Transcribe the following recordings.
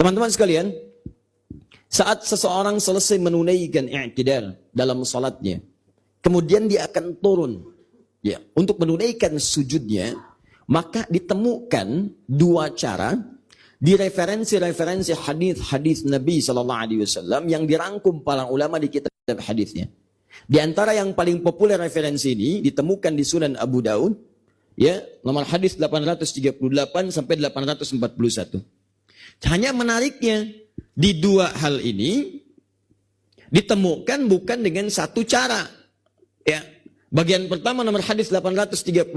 Teman-teman sekalian, saat seseorang selesai menunaikan i'tidal dalam salatnya, kemudian dia akan turun ya untuk menunaikan sujudnya, maka ditemukan dua cara di referensi-referensi hadis-hadis Nabi SAW yang dirangkum para ulama di kitab hadisnya. Di antara yang paling populer referensi ini ditemukan di Sunan Abu Daud, ya, nomor hadis 838 sampai 841. Hanya menariknya di dua hal ini ditemukan bukan dengan satu cara. Ya, bagian pertama nomor hadis 838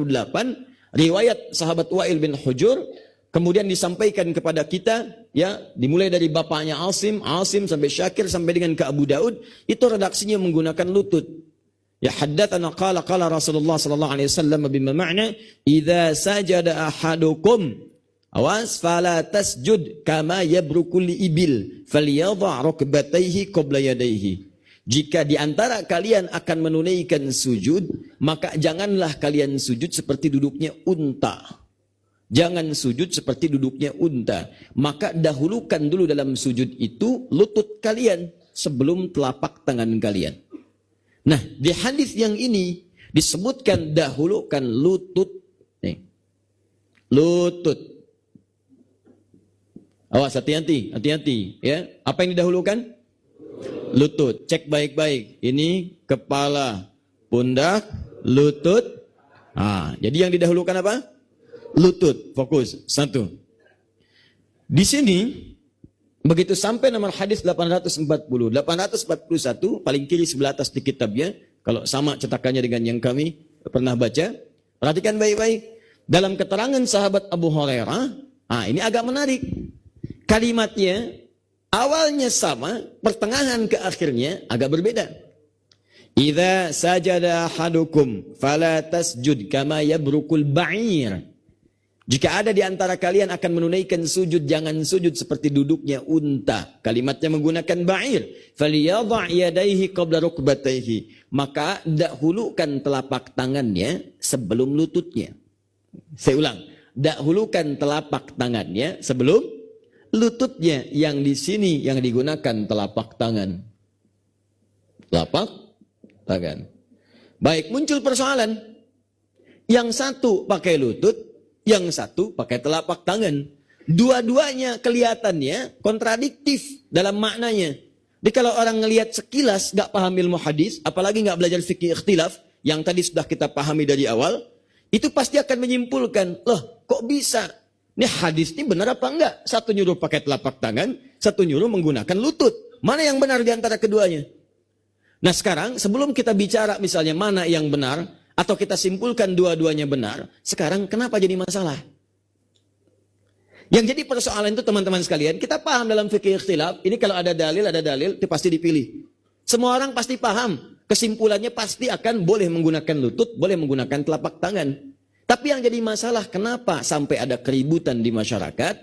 riwayat sahabat Wa'il bin Hujur, kemudian disampaikan kepada kita, ya, dimulai dari bapaknya Asim sampai Syakir sampai dengan ke Abu Daud, itu redaksinya menggunakan lutut. Ya, haddatsana qala Rasulullah sallallahu alaihi wasallam bima ma'na idza sajada ahadukum awas fala tasjud kama yabrukul ibil falyadha rukbatayhi qabla yadayhi. Jika di antara kalian akan menunaikan sujud, maka janganlah kalian sujud seperti duduknya unta. Jangan sujud seperti duduknya unta. Maka dahulukan dulu dalam sujud itu lutut kalian sebelum telapak tangan kalian. Nah, di hadis yang ini disebutkan dahulukan lutut. Nih. Lutut. Awas, hati-hati ya. Apa yang didahulukan? Lutut. Cek baik-baik. Ini kepala, pundak, lutut. Jadi yang didahulukan apa? Lutut. Fokus. Satu. Di sini begitu sampai nomor hadis 841 paling kiri sebelah atas di kitabnya, kalau sama cetakannya dengan yang kami pernah baca, perhatikan baik-baik. Dalam keterangan sahabat Abu Hurairah, ini agak menarik. Kalimatnya awalnya sama, pertengahan ke akhirnya agak berbeda. Idza sajada ahadukum fala tasjud kama yabrukul ba'ir. Jika ada di antara kalian akan menunaikan sujud, jangan sujud seperti duduknya unta. Kalimatnya menggunakan ba'ir. Falyadha' yadayhi qabla rukbatayhi. Maka dahulukan telapak tangannya sebelum lututnya. Saya ulang, dahulukan telapak tangannya sebelum lututnya, yang di sini yang digunakan telapak tangan. Telapak tangan. Baik, muncul persoalan. Yang satu pakai lutut, yang satu pakai telapak tangan. Dua-duanya kelihatannya kontradiktif dalam maknanya. Jadi kalau orang ngelihat sekilas gak paham ilmu hadis, apalagi gak belajar fikih ikhtilaf, yang tadi sudah kita pahami dari awal, itu pasti akan menyimpulkan, loh kok bisa? Ini hadis ini benar apa enggak? Satu nyuruh pakai telapak tangan, satu nyuruh menggunakan lutut. Mana yang benar di antara keduanya? Nah sekarang sebelum kita bicara misalnya mana yang benar, atau kita simpulkan dua-duanya benar, sekarang kenapa jadi masalah? Yang jadi persoalan itu teman-teman sekalian, kita paham dalam fikih ikhtilaf, ini kalau ada dalil, itu pasti dipilih. Semua orang pasti paham, kesimpulannya pasti akan boleh menggunakan lutut, boleh menggunakan telapak tangan. Tapi yang jadi masalah, kenapa sampai ada keributan di masyarakat?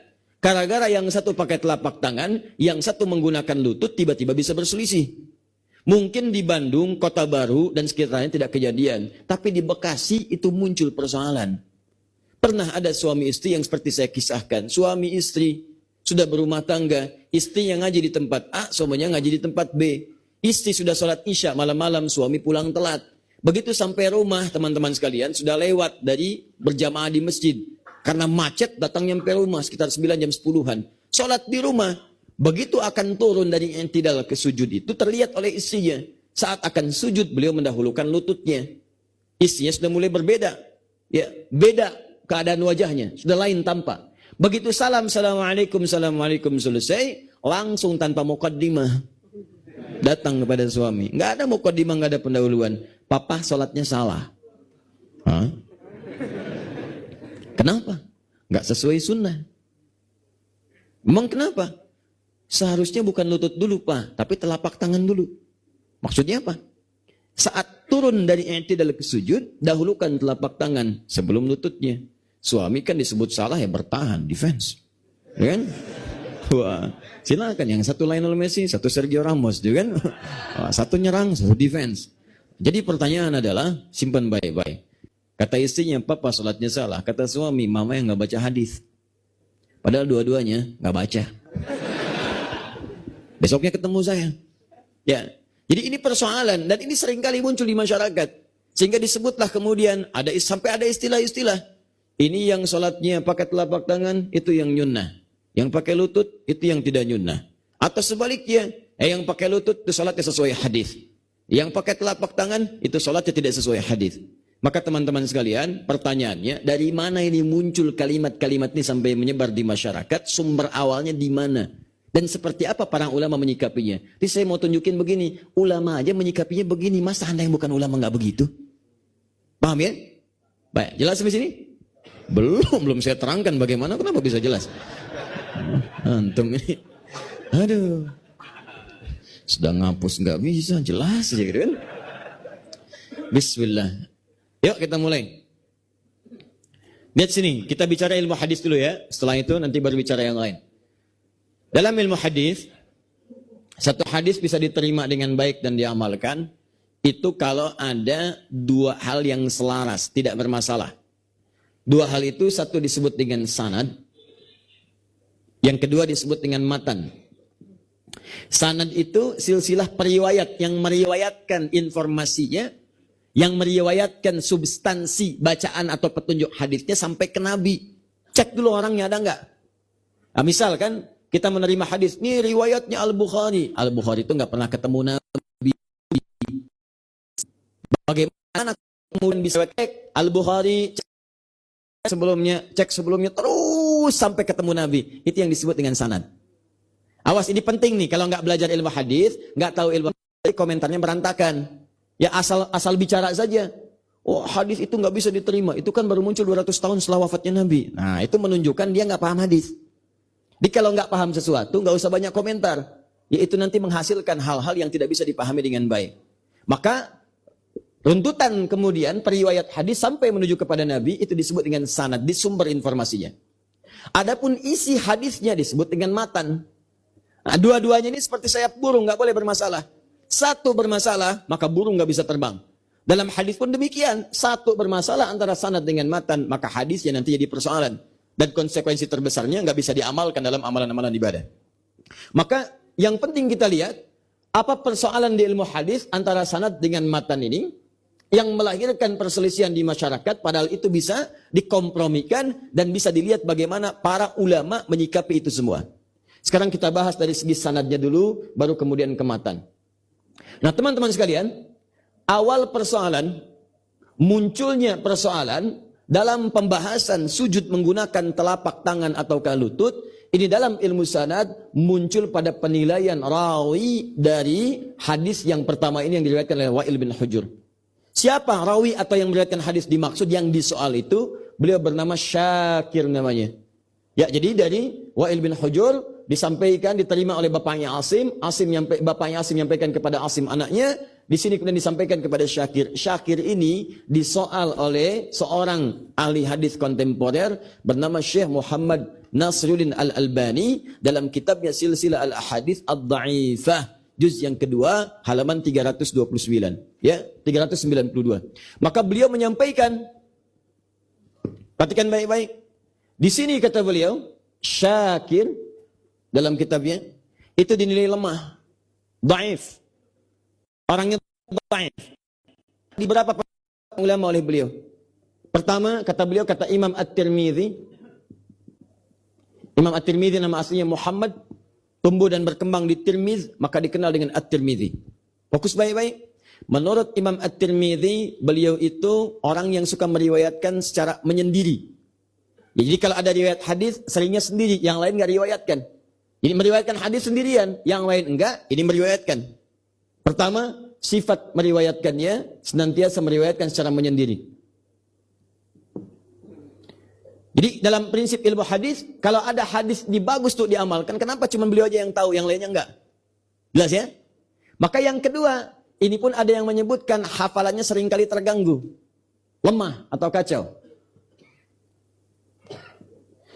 Gara-gara yang satu pakai telapak tangan, yang satu menggunakan lutut, tiba-tiba bisa berselisih. Mungkin di Bandung, Kota Baru, dan sekitarnya tidak kejadian. Tapi di Bekasi itu muncul persoalan. Pernah ada suami istri yang seperti saya kisahkan. Suami istri sudah berumah tangga, istri yang ngaji di tempat A, suaminya ngaji di tempat B. Istri sudah sholat isya malam-malam, suami pulang telat. Begitu sampai rumah, teman-teman sekalian, sudah lewat dari berjamaah di masjid. Karena macet, datang nyampe rumah sekitar 9 jam 10-an. Sholat di rumah. Begitu akan turun dari i'tidal ke sujud itu, terlihat oleh istrinya. Saat akan sujud, beliau mendahulukan lututnya. Istrinya sudah mulai berbeda. Ya, beda keadaan wajahnya. Sudah lain tampak. Begitu salam, assalamualaikum, assalamualaikum selesai, langsung tanpa muqaddimah datang kepada suami. Nggak ada muqaddimah, nggak ada pendahuluan. Papa sholatnya salah. Kenapa? Nggak sesuai sunnah. Memang kenapa? Seharusnya bukan lutut dulu, Pak, tapi telapak tangan dulu. Maksudnya apa? Saat turun dari i'tidal ke sujud, dahulukan telapak tangan sebelum lututnya. Suami kan disebut salah, ya bertahan, defense. Ya kan? Wah, silakan, yang satu Lionel Messi, satu Sergio Ramos, juga kan? Satu nyerang, satu defense. Jadi pertanyaan adalah, simpan baik-baik. Kata istrinya, papa sholatnya salah. Kata suami, mama yang nggak baca hadis. Padahal dua-duanya nggak baca. Besoknya ketemu saya. Ya. Jadi ini persoalan dan ini seringkali muncul di masyarakat. Sehingga disebutlah kemudian sampai ada istilah-istilah. Ini yang sholatnya pakai telapak tangan, itu yang nyunnah. Yang pakai lutut, itu yang tidak nyunnah. Atau sebaliknya, yang pakai lutut itu sholatnya sesuai hadis. Yang pakai telapak tangan, itu sholatnya tidak sesuai hadis. Maka teman-teman sekalian, pertanyaannya, dari mana ini muncul kalimat-kalimat ini sampai menyebar di masyarakat? Sumber awalnya di mana? Dan seperti apa para ulama menyikapinya? Jadi saya mau tunjukin begini, ulama aja menyikapinya begini, masa anda yang bukan ulama nggak begitu? Paham ya? Baik, jelas sampai sini? Belum saya terangkan bagaimana, kenapa bisa jelas? Antum ini, aduh, sedang ngapus nggak bisa, jelas aja gitu kan? Bismillah. Yuk kita mulai. Lihat sini, kita bicara ilmu hadis dulu ya. Setelah itu nanti baru bicara yang lain. Dalam ilmu hadis, satu hadis bisa diterima dengan baik dan diamalkan, itu kalau ada dua hal yang selaras, tidak bermasalah. Dua hal itu, satu disebut dengan sanad, yang kedua disebut dengan matan. Sanad itu silsilah periwayat yang meriwayatkan informasinya, yang meriwayatkan substansi bacaan atau petunjuk hadisnya sampai ke Nabi. Cek dulu orangnya ada enggak. Nah, misalkan kita menerima hadis, ini riwayatnya Al-Bukhari. Al-Bukhari itu enggak pernah ketemu Nabi. Bagaimana kemudian bisa cek Al-Bukhari cek sebelumnya terus sampai ketemu Nabi. Itu yang disebut dengan sanad. Awas, ini penting nih, kalau enggak belajar ilmu hadis, enggak tahu ilmu hadis, komentarnya berantakan. Ya asal bicara saja. Oh, hadis itu nggak bisa diterima. Itu kan baru muncul 200 tahun setelah wafatnya Nabi. Nah, itu menunjukkan dia nggak paham hadis. Jadi kalau nggak paham sesuatu, nggak usah banyak komentar. Yaitu nanti menghasilkan hal-hal yang tidak bisa dipahami dengan baik. Maka runtutan kemudian periwayat hadis sampai menuju kepada Nabi itu disebut dengan sanad, di sumber informasinya. Adapun isi hadisnya disebut dengan matan. Nah, dua-duanya ini seperti sayap burung, nggak boleh bermasalah. Satu bermasalah, maka burung nggak bisa terbang. Dalam hadis pun demikian. Satu bermasalah antara sanad dengan matan, maka hadisnya nanti jadi persoalan. Dan konsekuensi terbesarnya nggak bisa diamalkan dalam amalan-amalan ibadah. Maka yang penting kita lihat, apa persoalan di ilmu hadis antara sanad dengan matan ini, yang melahirkan perselisihan di masyarakat, padahal itu bisa dikompromikan dan bisa dilihat bagaimana para ulama menyikapi itu semua. Sekarang kita bahas dari segi sanadnya dulu, baru kemudian ke matan. Nah, teman-teman sekalian, awal persoalan, munculnya persoalan dalam pembahasan sujud menggunakan telapak tangan atau lutut, ini dalam ilmu sanad muncul pada penilaian rawi dari hadis yang pertama ini yang diriwayatkan oleh Wa'il bin Hujur. Siapa rawi atau yang meriwayatkan hadis dimaksud yang disoal itu? Beliau bernama Syakir namanya. Ya, jadi dari Wa'il bin Hujur disampaikan, diterima oleh bapaknya Asim, bapaknya Asim menyampaikan kepada Asim anaknya, di sini kemudian disampaikan kepada Syakir. Syakir ini disoal oleh seorang ahli hadis kontemporer bernama Syekh Muhammad Nasruddin Al-Albani dalam kitabnya Silsilah Al-Ahadits Ad-Dha'ifah, juz yang kedua, halaman 329, ya, 392. Maka beliau menyampaikan, perhatikan baik-baik. Di sini kata beliau, Syakir dalam kitabnya itu dinilai lemah, dhaif. Orangnya dhaif. Di beberapa ulama oleh beliau. Pertama, kata beliau, kata Imam At-Tirmidzi. Imam At-Tirmidzi nama aslinya Muhammad, tumbuh dan berkembang di Tirmiz, maka dikenal dengan At-Tirmidzi. Fokus baik-baik. Menurut Imam At-Tirmidzi, beliau itu orang yang suka meriwayatkan secara menyendiri. Jadi kalau ada riwayat hadis, seringnya sendiri, yang lain nggak riwayatkan. Jadi meriwayatkan hadis sendirian, yang lain enggak, ini meriwayatkan. Pertama, sifat meriwayatkannya senantiasa meriwayatkan secara menyendiri. Jadi dalam prinsip ilmu hadis, kalau ada hadis bagus untuk diamalkan, kenapa cuma beliau aja yang tahu, yang lainnya enggak? Jelas ya? Maka yang kedua, ini pun ada yang menyebutkan hafalannya seringkali terganggu, lemah atau kacau.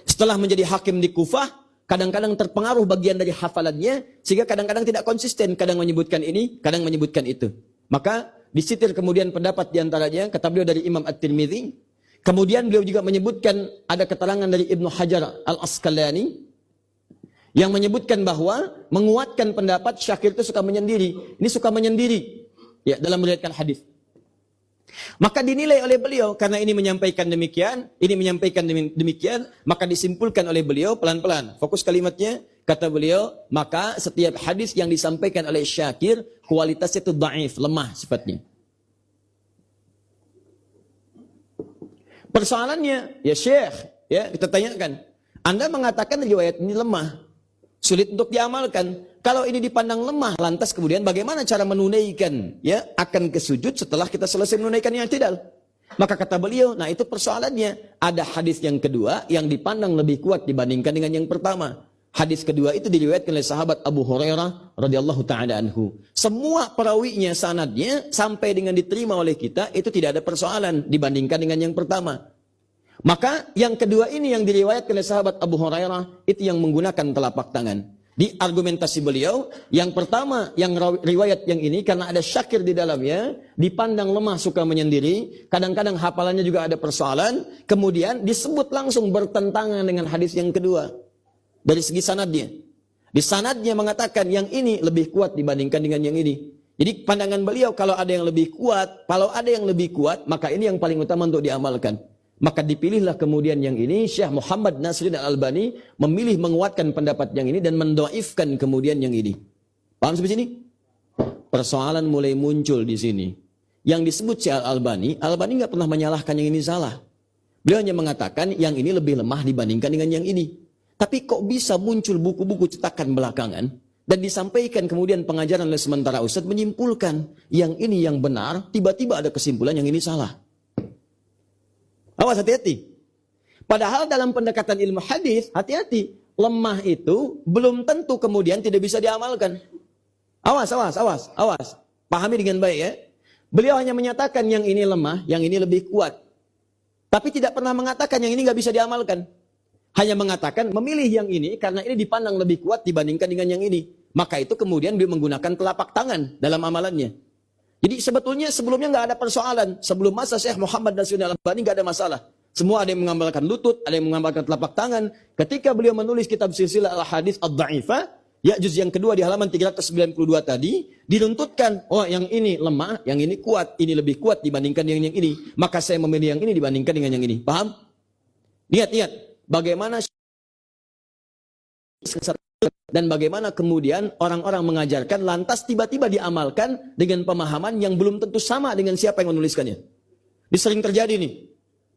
Setelah menjadi hakim di Kufah, kadang-kadang terpengaruh bagian dari hafalannya, sehingga kadang-kadang tidak konsisten, kadang menyebutkan ini, kadang menyebutkan itu. Maka disitir kemudian pendapat diantaranya, kata beliau dari Imam At-Tirmidzi. Kemudian beliau juga menyebutkan ada keterangan dari Ibnu Hajar Al-Asqalani, yang menyebutkan bahwa menguatkan pendapat Syakir itu suka menyendiri. Ini suka menyendiri ya dalam meriwayatkan hadis. Maka dinilai oleh beliau karena ini menyampaikan demikian, ini menyampaikan demikian, maka disimpulkan oleh beliau pelan-pelan. Fokus kalimatnya, kata beliau, maka setiap hadis yang disampaikan oleh Syakir kualitasnya itu dhaif, lemah sifatnya. Persoalannya, ya Syekh, ya kita tanyakan, Anda mengatakan riwayat ini lemah, sulit untuk diamalkan. Kalau ini dipandang lemah, lantas kemudian bagaimana cara menunaikan ya akan ke sujud setelah kita selesai menunaikan yang i'tidal? Maka kata beliau, nah itu persoalannya. Ada hadis yang kedua yang dipandang lebih kuat dibandingkan dengan yang pertama. Hadis kedua itu diriwayatkan oleh sahabat Abu Hurairah radhiyallahu taala anhu. Semua perawinya, sanadnya sampai dengan diterima oleh kita itu tidak ada persoalan dibandingkan dengan yang pertama. Maka yang kedua ini yang diriwayatkan oleh sahabat Abu Hurairah itu yang menggunakan telapak tangan. Di argumentasi beliau, yang pertama yang riwayat yang ini karena ada Syakir di dalamnya, dipandang lemah suka menyendiri, kadang-kadang hafalannya juga ada persoalan, kemudian disebut langsung bertentangan dengan hadis yang kedua. Dari segi sanadnya. Di sanadnya mengatakan yang ini lebih kuat dibandingkan dengan yang ini. Jadi pandangan beliau kalau ada yang lebih kuat, maka ini yang paling utama untuk diamalkan. Maka dipilihlah kemudian yang ini, Syekh Muhammad Nasiruddin Al-Albani memilih menguatkan pendapat yang ini dan mendoifkan kemudian yang ini. Paham sampai sini? Persoalan mulai muncul di sini. Yang disebut Syekh Al-Albani nggak pernah menyalahkan yang ini salah. Beliau hanya mengatakan yang ini lebih lemah dibandingkan dengan yang ini. Tapi kok bisa muncul buku-buku cetakan belakangan dan disampaikan kemudian pengajaran oleh sementara Ustadz menyimpulkan yang ini yang benar, tiba-tiba ada kesimpulan yang ini salah. Awas, hati-hati. Padahal dalam pendekatan ilmu hadis, hati-hati. Lemah itu belum tentu kemudian tidak bisa diamalkan. Awas. Pahami dengan baik ya. Beliau hanya menyatakan yang ini lemah, yang ini lebih kuat. Tapi tidak pernah mengatakan yang ini nggak bisa diamalkan. Hanya mengatakan memilih yang ini karena ini dipandang lebih kuat dibandingkan dengan yang ini. Maka itu kemudian beliau menggunakan telapak tangan dalam amalannya. Jadi sebetulnya sebelumnya nggak ada persoalan. Sebelum masa Syekh Muhammad Nasiruddin Al-Albani nggak ada masalah. Semua ada yang mengamalkan lutut, ada yang mengamalkan telapak tangan. Ketika beliau menulis kitab Silsilah Al-Hadits Ad-Dha'ifah, ya juz yang kedua di halaman 392 tadi, diruntutkan, oh yang ini lemah, yang ini kuat, ini lebih kuat dibandingkan yang ini. Maka saya memilih yang ini dibandingkan dengan yang ini. Paham? Lihat, bagaimana dan bagaimana kemudian orang-orang mengajarkan lantas tiba-tiba diamalkan dengan pemahaman yang belum tentu sama dengan siapa yang menuliskannya. Ini sering terjadi nih.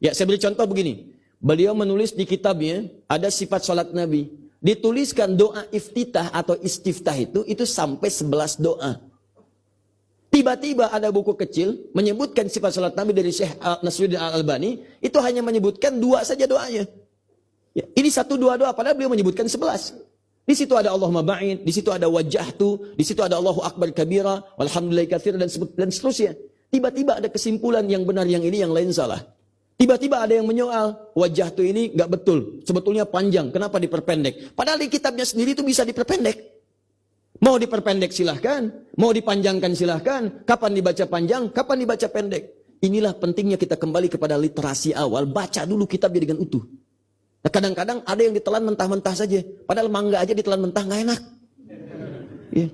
Ya, saya beri contoh begini. Beliau menulis di kitabnya ada sifat salat Nabi. Dituliskan doa iftitah atau istiftah itu sampai 11 doa. Tiba-tiba ada buku kecil menyebutkan sifat salat Nabi dari Syekh Nasiruddin Al-Albani, itu hanya menyebutkan 2 saja doanya. Ya, ini 1, 2 doa padahal beliau menyebutkan 11. Di situ ada Allahumma ba'id, di situ ada wajjahtu, di situ ada Allahu akbar kabira, walhamdulillahi katsir dan seterusnya. Tiba-tiba ada kesimpulan yang benar yang ini, yang lain salah. Tiba-tiba ada yang menyoal, wajjahtu ini enggak betul, sebetulnya panjang, kenapa diperpendek? Padahal di kitabnya sendiri itu bisa diperpendek. Mau diperpendek silahkan, mau dipanjangkan silahkan, kapan dibaca panjang, kapan dibaca pendek. Inilah pentingnya kita kembali kepada literasi awal, baca dulu kitabnya dengan utuh. Nah, kadang-kadang ada yang ditelan mentah-mentah saja. Padahal mangga aja ditelan mentah nggak enak. Ya.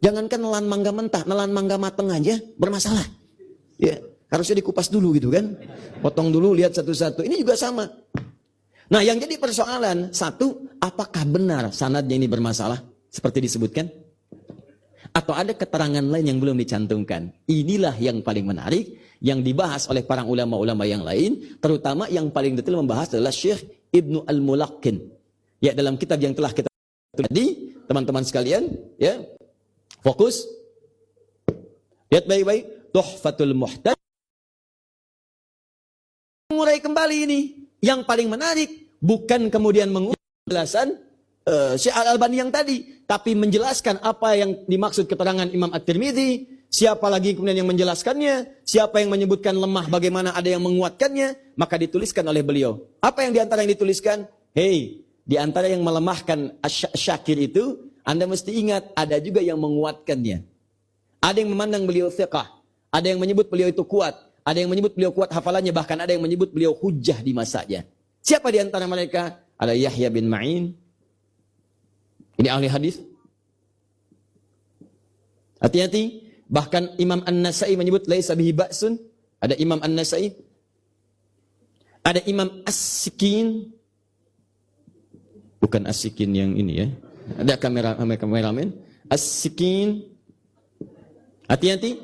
Jangankan nelan mangga mentah, nelan mangga mateng aja bermasalah. Ya. Harusnya dikupas dulu gitu kan. Potong dulu, lihat satu-satu. Ini juga sama. Nah, yang jadi persoalan, satu, apakah benar sanadnya ini bermasalah? Seperti disebutkan. Atau ada keterangan lain yang belum dicantumkan. Inilah yang paling menarik, yang dibahas oleh para ulama-ulama yang lain. Terutama yang paling detail membahas adalah Syekh Ibnu Al-Mulaqin. Ya, dalam kitab yang telah kita tadi, teman-teman sekalian, ya. Fokus. Lihat baik-baik, Tuhfatul Muhtaj. Mengurai kembali ini. Yang paling menarik bukan kemudian mengurai penjelasan Syekh Al-Albani yang tadi, tapi menjelaskan apa yang dimaksud keterangan Imam At-Tirmidzi, siapa lagi kemudian yang menjelaskannya, siapa yang menyebutkan lemah, bagaimana ada yang menguatkannya, maka dituliskan oleh beliau. Apa yang diantara yang dituliskan? Hei, diantara yang melemahkan Syakir itu, Anda mesti ingat, ada juga yang menguatkannya. Ada yang memandang beliau thiqah, ada yang menyebut beliau itu kuat, ada yang menyebut beliau kuat hafalannya, bahkan ada yang menyebut beliau hujjah di masanya. Siapa diantara mereka? Ada Yahya bin Ma'in, Ini ahli hadis. Hati-hati. Bahkan Imam An-Nasai menyebut laisa bihi ba'sun. Ada Imam An-Nasai. Ada Imam As-Sikin. Bukan As-Sikin yang ini ya. Ada kameramen. As-Sikin. Hati-hati.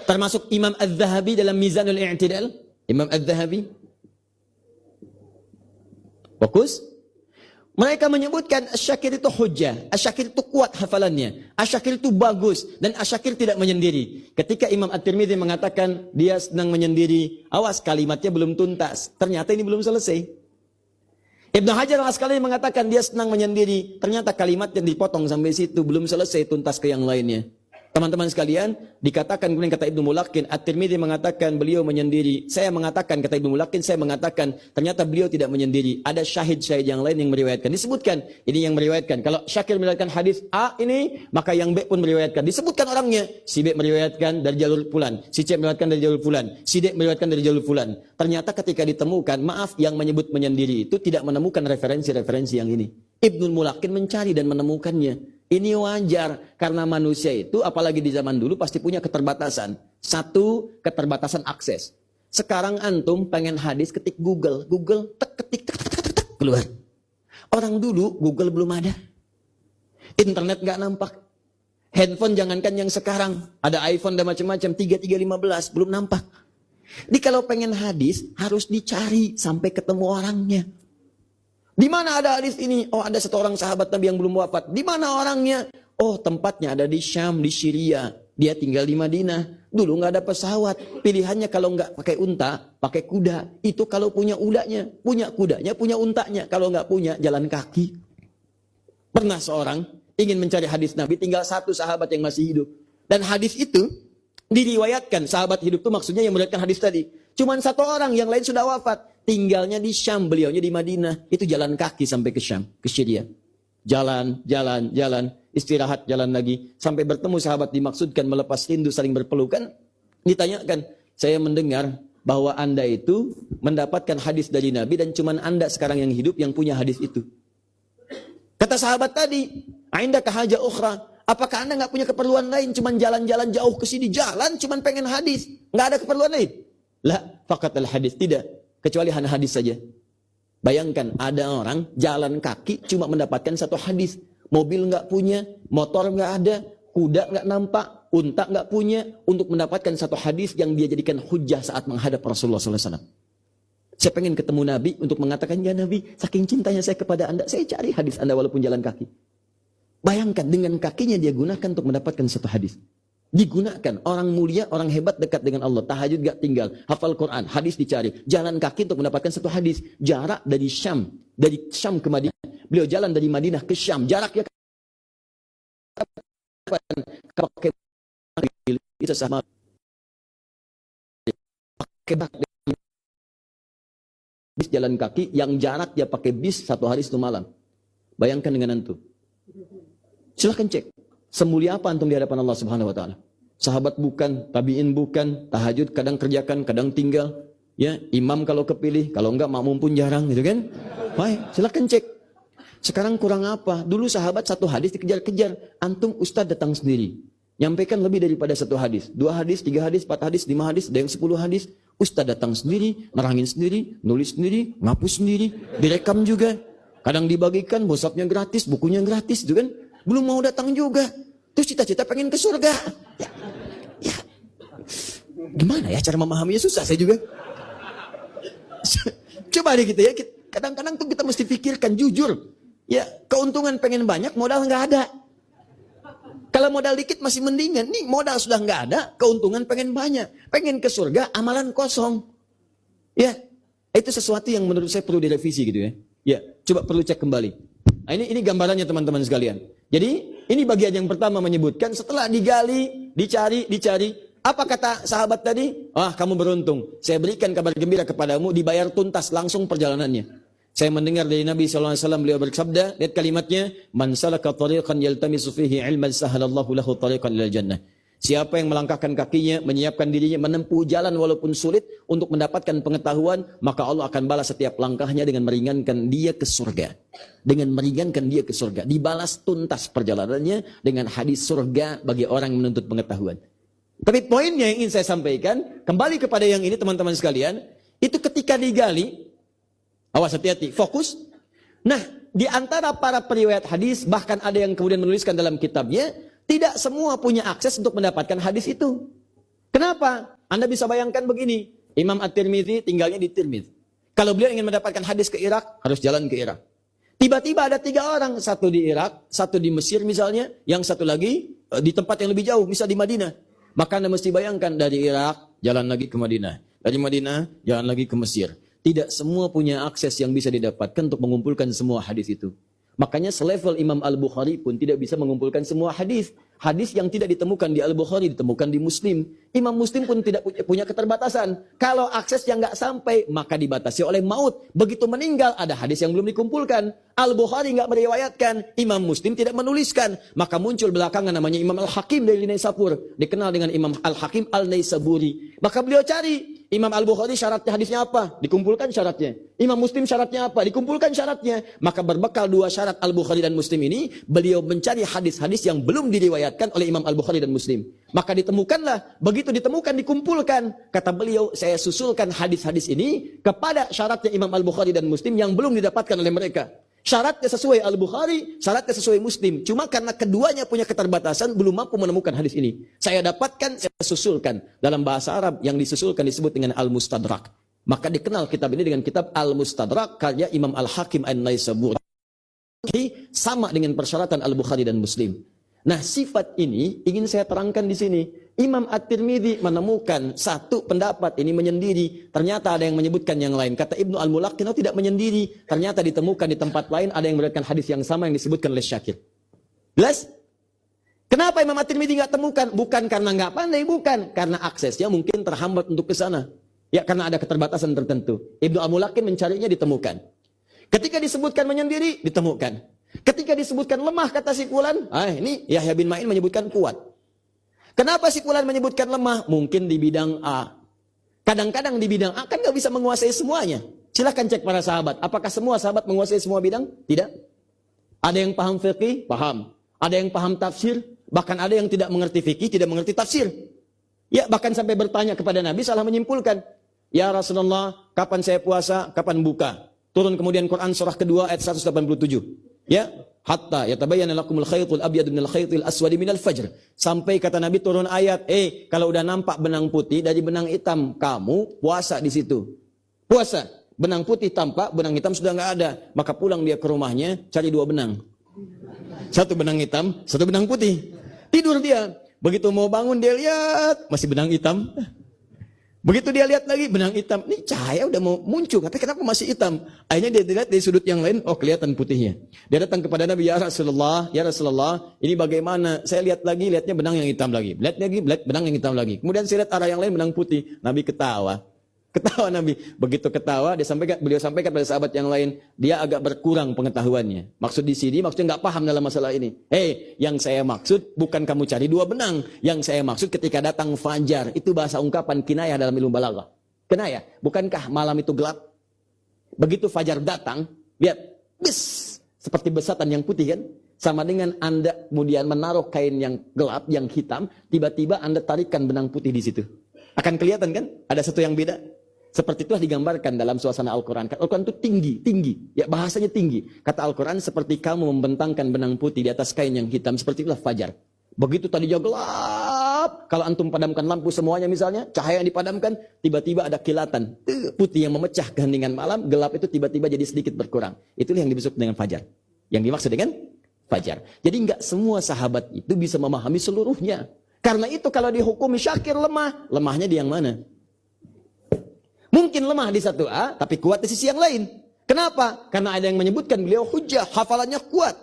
Termasuk Imam Az-Zahabi dalam Mizanul I'tidal. Imam Az-Zahabi. Fokus. Mereka menyebutkan Asy-Syakir itu hujjah. Asy-Syakir itu kuat hafalannya. Asy-Syakir itu bagus. Dan Asy-Syakir tidak menyendiri. Ketika Imam At-Tirmidzi mengatakan dia sedang menyendiri, awas kalimatnya belum tuntas. Ternyata ini belum selesai. Ibnu Hajar Al-Asqalani mengatakan dia sedang menyendiri. Ternyata kalimat yang dipotong sampai situ belum selesai tuntas ke yang lainnya. Teman-teman sekalian, dikatakan kemudian kata Ibnu Mulakin, At-Tirmidzi mengatakan beliau menyendiri. Saya mengatakan, kata Ibnu Mulakin, saya mengatakan ternyata beliau tidak menyendiri. Ada syahid-syahid yang lain yang meriwayatkan. Disebutkan, ini yang meriwayatkan. Kalau Syakir meriwayatkan hadis A ini, maka yang B pun meriwayatkan. Disebutkan orangnya. Si B meriwayatkan dari jalur fulan, si C meriwayatkan dari jalur fulan, si D meriwayatkan dari jalur fulan. Ternyata ketika ditemukan, maaf, yang menyebut menyendiri itu tidak menemukan referensi-referensi yang ini. Ibnu Mulakin mencari dan menemukannya. Ini wajar, karena manusia itu apalagi di zaman dulu pasti punya keterbatasan. Satu, keterbatasan akses. Sekarang antum pengen hadis ketik Google. Google ketik keluar. Orang dulu Google belum ada. Internet nggak nampak. Handphone jangankan yang sekarang. Ada iPhone dan macam-macam. 3315 belum nampak. Jadi kalau pengen hadis harus dicari sampai ketemu orangnya. Di mana ada hadis ini? Oh, ada satu orang sahabat Nabi yang belum wafat. Di mana orangnya? Oh, tempatnya ada di Syam, di Syria. Dia tinggal di Madinah. Dulu nggak ada pesawat. Pilihannya kalau nggak pakai unta, pakai kuda. Itu kalau punya udanya, punya kudanya, punya untanya. Kalau nggak punya, jalan kaki. Pernah seorang ingin mencari hadis Nabi, tinggal satu sahabat yang masih hidup. Dan hadis itu diriwayatkan. Sahabat hidup itu maksudnya yang meriwayatkan hadis tadi. Cuman satu orang, yang lain sudah wafat. Tinggalnya di Syam, beliaunya di Madinah. Itu jalan kaki sampai ke Syam, ke Syria. Jalan, istirahat, jalan lagi. Sampai bertemu sahabat dimaksudkan melepas rindu, saling berpelukan. Ditanyakan, saya mendengar bahwa Anda itu mendapatkan hadis dari Nabi dan cuman Anda sekarang yang hidup yang punya hadis itu. Kata sahabat tadi, "Aindaka haja ukhra?" Apakah Anda nggak punya keperluan lain? Cuman jalan-jalan jauh ke sini, jalan cuman pengen hadis. Nggak ada keperluan lain? La, faqatal hadis. Tidak. Kecuali hanya hadis saja. Bayangkan ada orang jalan kaki cuma mendapatkan satu hadis. Mobil nggak punya, motor nggak ada, kuda nggak nampak, unta nggak punya. Untuk mendapatkan satu hadis yang dia jadikan hujah saat menghadap Rasulullah SAW. Saya pengen ketemu Nabi untuk mengatakan, ya Nabi, saking cintanya saya kepada Anda, saya cari hadis Anda walaupun jalan kaki. Bayangkan dengan kakinya dia gunakan untuk mendapatkan satu hadis. Digunakan orang mulia, orang hebat dekat dengan Allah. Tahajud gak tinggal, hafal Quran, hadis dicari. Jalan kaki untuk mendapatkan satu hadis. Jarak dari Syam ke Madinah. Beliau jalan dari Madinah ke Syam. Jaraknya pakai itu sama. Pakai bis jalan kaki yang jarak dia pakai bis 1 hari 1 malam. Bayangkan dengan antum. Silahkan cek. Semulia apa antum di hadapan Allah Subhanahu wa taala? Sahabat bukan, tabi'in bukan, tahajud kadang kerjakan, kadang tinggal. Ya, imam kalau kepilih, kalau enggak makmum pun jarang gitu kan? Baik, silakan cek. Sekarang kurang apa? Dulu sahabat 1 hadis dikejar-kejar, antum ustaz datang sendiri. Nyampaikan lebih daripada 1 hadis. 2 hadis, 3 hadis, 4 hadis, 5 hadis, ada yang 10 hadis. Ustaz datang sendiri, nerangin sendiri, nulis sendiri, ngapus sendiri, direkam juga. Kadang dibagikan, WhatsApp-nya gratis, bukunya gratis gitu kan? Belum mau datang juga. Terus cita-cita pengen ke surga. Ya. Gimana ya cara memahaminya, susah saya juga. Coba deh kita ya. Kadang-kadang tuh kita mesti pikirkan jujur. Ya, keuntungan pengen banyak, modal nggak ada. Kalau modal dikit masih mendingan. Nih modal sudah nggak ada, keuntungan pengen banyak. Pengen ke surga, amalan kosong. Ya, itu sesuatu yang menurut saya perlu direvisi gitu ya. Ya, coba perlu cek kembali. Nah, ini gambarannya teman-teman sekalian. Jadi ini bagian yang pertama menyebutkan setelah digali, dicari. Apa kata sahabat tadi? Ah, kamu beruntung. Saya berikan kabar gembira kepadamu, dibayar tuntas langsung perjalanannya. Saya mendengar dari Nabi SAW beliau bersabda, lihat kalimatnya, man salaka tariqan yaltamisu fihi ilman sahalallahu lahu tariqan ilal jannah. Siapa yang melangkahkan kakinya, menyiapkan dirinya, menempuh jalan walaupun sulit untuk mendapatkan pengetahuan, maka Allah akan balas setiap langkahnya dengan meringankan dia ke surga. Dengan meringankan dia ke surga. Dibalas tuntas perjalanannya dengan hadis surga bagi orang yang menuntut pengetahuan. Tapi poinnya yang ingin saya sampaikan, kembali kepada yang ini teman-teman sekalian, itu ketika digali, awas hati-hati, fokus. Nah, di antara para periwayat hadis, bahkan ada yang kemudian menuliskan dalam kitabnya, tidak semua punya akses untuk mendapatkan hadis itu. Kenapa? Anda bisa bayangkan begini, Imam At-Tirmidzi tinggalnya di Tirmidzi. Kalau beliau ingin mendapatkan hadis ke Irak, harus jalan ke Irak. Tiba-tiba ada 3 orang, satu di Irak, satu di Mesir misalnya, yang satu lagi di tempat yang lebih jauh, misal di Madinah. Maka Anda mesti bayangkan dari Irak, jalan lagi ke Madinah. Dari Madinah, jalan lagi ke Mesir. Tidak semua punya akses yang bisa didapatkan untuk mengumpulkan semua hadis itu. Makanya selevel Imam Al-Bukhari pun tidak bisa mengumpulkan semua hadis. Hadis yang tidak ditemukan di Al-Bukhari ditemukan di Muslim. Imam Muslim pun tidak punya keterbatasan. Kalau akses yang nggak sampai, maka dibatasi oleh maut. Begitu meninggal, ada hadis yang belum dikumpulkan. Al-Bukhari nggak meriwayatkan, Imam Muslim tidak menuliskan. Maka muncul belakangan namanya Imam Al-Hakim dari Naisabur. Dikenal dengan Imam Al-Hakim Al-Naisaburi. Maka beliau cari, Imam Al-Bukhari syaratnya hadisnya apa? Dikumpulkan syaratnya. Imam Muslim syaratnya apa? Dikumpulkan syaratnya. Maka berbekal 2 syarat Al-Bukhari dan Muslim ini, beliau mencari hadis-hadis yang belum diriwayatkan oleh Imam Al-Bukhari dan Muslim. Maka ditemukanlah, begitu ditemukan, dikumpulkan. Kata beliau, saya susulkan hadis-hadis ini kepada syaratnya Imam Al-Bukhari dan Muslim yang belum didapatkan oleh mereka. Syaratnya sesuai Al-Bukhari, syaratnya sesuai Muslim. Cuma karena keduanya punya keterbatasan, belum mampu menemukan hadis ini. Saya dapatkan, saya susulkan. Dalam bahasa Arab yang disusulkan disebut dengan Al-Mustadrak. Maka dikenal kitab ini dengan kitab Al-Mustadrak karya Imam Al-Hakim An-Naisaburi. Sama dengan persyaratan Al-Bukhari dan Muslim. Nah, sifat ini ingin saya terangkan di sini. Imam At-Tirmidzi menemukan satu pendapat ini menyendiri. Ternyata ada yang menyebutkan yang lain. Kata Ibnu Al-Mulaqin, tidak menyendiri. Ternyata ditemukan di tempat lain ada yang meriwayatkan hadis yang sama yang disebutkan oleh Syakir. Jelas? Kenapa Imam At-Tirmidzi nggak temukan? Bukan karena nggak pandai, bukan. Karena aksesnya mungkin terhambat untuk ke sana. Ya, karena ada keterbatasan tertentu. Ibnu Al-Mulaqin mencarinya, ditemukan. Ketika disebutkan menyendiri, ditemukan. Ketika disebutkan lemah, kata si Fulan, ini Yahya bin Ma'in menyebutkan kuat. Kenapa si Fulan menyebutkan lemah? Mungkin di bidang A. Kadang-kadang di bidang A kan nggak bisa menguasai semuanya. Silahkan cek para sahabat. Apakah semua sahabat menguasai semua bidang? Tidak. Ada yang paham fikih? Paham. Ada yang paham tafsir? Bahkan ada yang tidak mengerti fikih, tidak mengerti tafsir. Ya, bahkan sampai bertanya kepada Nabi, salah menyimpulkan. Ya Rasulullah, kapan saya puasa? Kapan buka? Turun kemudian Quran surah kedua ayat 187. Ya, hatta yatabayyana lakumul khaytul abyadu minal khaytil aswadi minal fajr. Sampai kata Nabi turun ayat, kalau udah nampak benang putih dari benang hitam, kamu puasa di situ. Puasa. Benang putih tampak, benang hitam sudah nggak ada. Maka pulang dia ke rumahnya, cari 2 benang. 1 benang hitam, 1 benang putih. Tidur dia. Begitu mau bangun dia lihat masih benang hitam. Begitu dia lihat lagi benang hitam, ini cahaya udah mau muncul, tapi kenapa masih hitam? Akhirnya dia lihat dari sudut yang lain, kelihatan putihnya. Dia datang kepada Nabi, ya Rasulullah, ini bagaimana? Saya lihat lagi, lihatnya benang yang hitam lagi. Lihat lagi, benang yang hitam lagi. Kemudian saya lihat arah yang lain benang putih. Nabi ketawa. Ketawa Nabi. Begitu ketawa, beliau sampaikan pada sahabat yang lain, dia agak berkurang pengetahuannya. Maksud di sini, maksudnya nggak paham dalam masalah ini. Yang saya maksud bukan kamu cari 2 benang. Yang saya maksud ketika datang fajar, itu bahasa ungkapan kinayah dalam ilmu balaghah. Kinayah, bukankah malam itu gelap? Begitu fajar datang, lihat, seperti besatan yang putih kan? Sama dengan Anda kemudian menaruh kain yang gelap, yang hitam, tiba-tiba Anda tarikkan benang putih di situ. Akan kelihatan kan? Ada satu yang beda. Seperti itulah digambarkan dalam suasana Al-Quran. Al-Quran itu tinggi. Ya, bahasanya tinggi. Kata Al-Quran, seperti kamu membentangkan benang putih di atas kain yang hitam. Seperti itulah fajar. Begitu tadinya gelap. Kalau antum padamkan lampu semuanya misalnya, cahaya yang dipadamkan, tiba-tiba ada kilatan. Putih yang memecah keheningan malam, gelap itu tiba-tiba jadi sedikit berkurang. Itulah yang dimaksud dengan fajar. Yang dimaksud dengan fajar. Jadi enggak semua sahabat itu bisa memahami seluruhnya. Karena itu kalau dihukumi Syakir lemah, lemahnya di yang mana? Mungkin lemah di satu A, tapi kuat di sisi yang lain. Kenapa? Karena ada yang menyebutkan beliau hujjah, hafalannya kuat.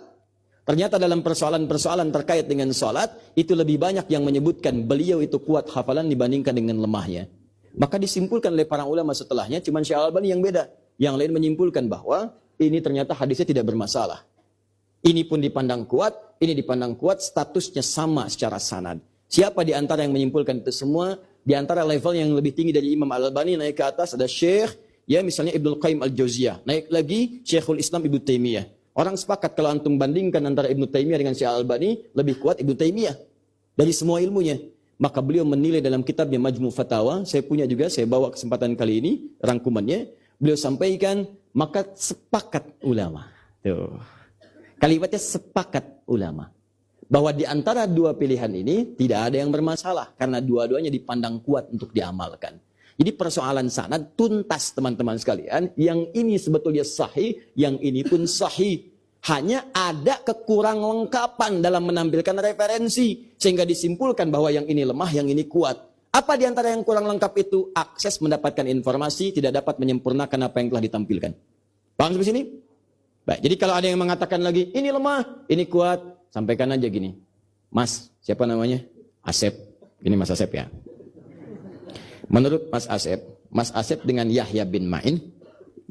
Ternyata dalam persoalan-persoalan terkait dengan sholat, itu lebih banyak yang menyebutkan beliau itu kuat hafalan dibandingkan dengan lemahnya. Maka disimpulkan oleh para ulama setelahnya, cuma Syekh Al-Albani yang beda. Yang lain menyimpulkan bahwa ini ternyata hadisnya tidak bermasalah. Ini pun dipandang kuat, ini dipandang kuat, statusnya sama secara sanad. Siapa di antara yang menyimpulkan itu semua? Di antara level yang lebih tinggi dari Imam Al-Albani naik ke atas ada Syekh, ya misalnya Ibnu Qayyim Al-Jauziyah. Naik lagi Syekhul Islam Ibnu Taimiyah. Orang sepakat kalau antum bandingkan antara Ibnu Taimiyah dengan Syekh Al-Albani, lebih kuat Ibnu Taimiyah dari semua ilmunya. Maka beliau menilai dalam kitabnya Majmu' Fatawa, saya punya juga, saya bawa kesempatan kali ini, rangkumannya. Beliau sampaikan, maka sepakat ulama. Tuh. Kalimatnya sepakat ulama. Bahwa di antara dua pilihan ini tidak ada yang bermasalah. Karena dua-duanya dipandang kuat untuk diamalkan. Jadi persoalan sanad tuntas teman-teman sekalian. Yang ini sebetulnya sahih, yang ini pun sahih. Hanya ada kekurang lengkapan dalam menampilkan referensi. Sehingga disimpulkan bahwa yang ini lemah, yang ini kuat. Apa di antara yang kurang lengkap itu? Akses mendapatkan informasi tidak dapat menyempurnakan apa yang telah ditampilkan. Paham sampai sini? Baik, jadi kalau ada yang mengatakan lagi, ini lemah, ini kuat, sampaikan aja gini. Mas, siapa namanya? Asep. Ini Mas Asep ya. Menurut Mas Asep dengan Yahya bin Ma'in.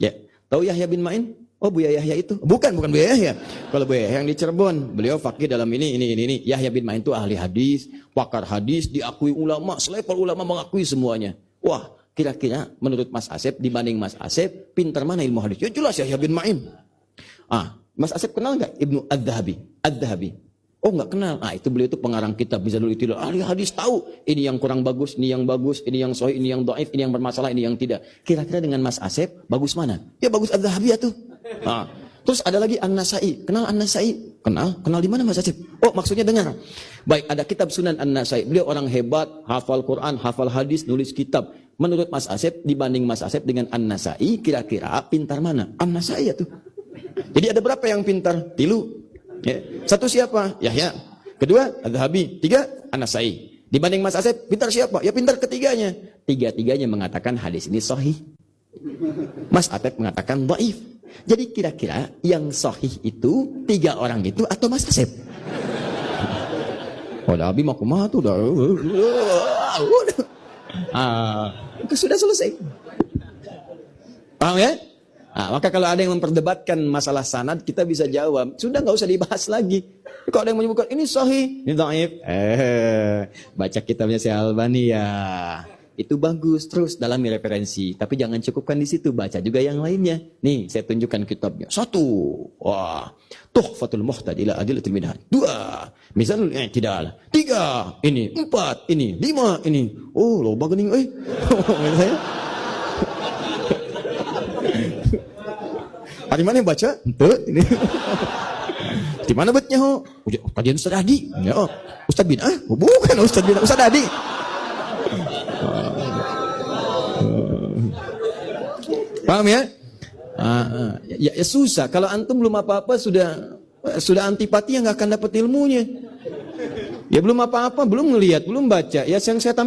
Ya, tahu Yahya bin Ma'in? Oh, Buya Yahya itu. Bukan Buya Yahya. Kalau Buya Yahya yang di Cirebon, beliau faqih dalam ini. Yahya bin Ma'in itu ahli hadis, pakar hadis, diakui ulama, selevel ulama mengakui semuanya. Wah, kira-kira menurut Mas Asep, dibanding Mas Asep, pintar mana ilmu hadis? Ya jelas Yahya bin Ma'in. Mas Asep kenal nggak Ibnu Adz-Dzahabi? Oh nggak kenal. Itu beliau itu pengarang kitab Mizanul I'tidal. Ahli hadis tahu ini yang kurang bagus, ini yang bagus, ini yang sahih, ini yang dhaif, ini yang bermasalah, ini yang tidak. Kira-kira dengan Mas Asep bagus mana? Ya bagus Adz-Dzahabi itu. Terus ada lagi An-Nasai. Kenal An-Nasai? Kenal di mana Mas Asep? Oh maksudnya dengar. Baik, ada kitab Sunan An-Nasai. Beliau orang hebat, hafal Quran, hafal hadis, nulis kitab. Menurut Mas Asep, dibanding Mas Asep dengan An-Nasai, kira-kira pintar mana? An-Nasai itu. Jadi ada berapa yang pintar? 3. Ya. 1 siapa? Yahya. 2, Adz-Dzahabi. 3, An-Nasai. Dibanding Mas Asep, pintar siapa? Ya pintar ketiganya. 3-tiganya mengatakan hadis ini sahih. Mas Asep mengatakan dhaif. Jadi kira-kira yang sahih itu 3 orang itu atau Mas Asep? Oh, Abi mau kumaha tuh dah. Itu sudah selesai. Paham ya? Maka kalau ada yang memperdebatkan masalah sanad, kita bisa jawab. Sudah nggak usah dibahas lagi. Kalau ada yang menyebutkan ini sahih, ini dhaif. Baca kitabnya Syekh Albani ya. Itu bagus, terus dalami referensi. Tapi jangan cukupkan di situ, baca juga yang lainnya. Nih, saya tunjukkan kitabnya. 1. Wah, Tuhfatul Muhtadi ila Adillatil Minhaj. 2. Mizanul I'tidal. 3. Ini. 4. Ini. 5. Ini. Oh, loba geuning euy. Di mana yang baca? Henteu ini. Di mana betnya ho? Kajian Ustaz Adi. Ya, Ustaz Bin. Bukan Ustaz Bin, Ustaz Adi. Paham ya? Ya susah. Kalau antum belum apa-apa sudah antipati yang nggak akan dapat ilmunya. Ya belum apa-apa, belum ngelihat, belum baca. Ya yang saya tampilkan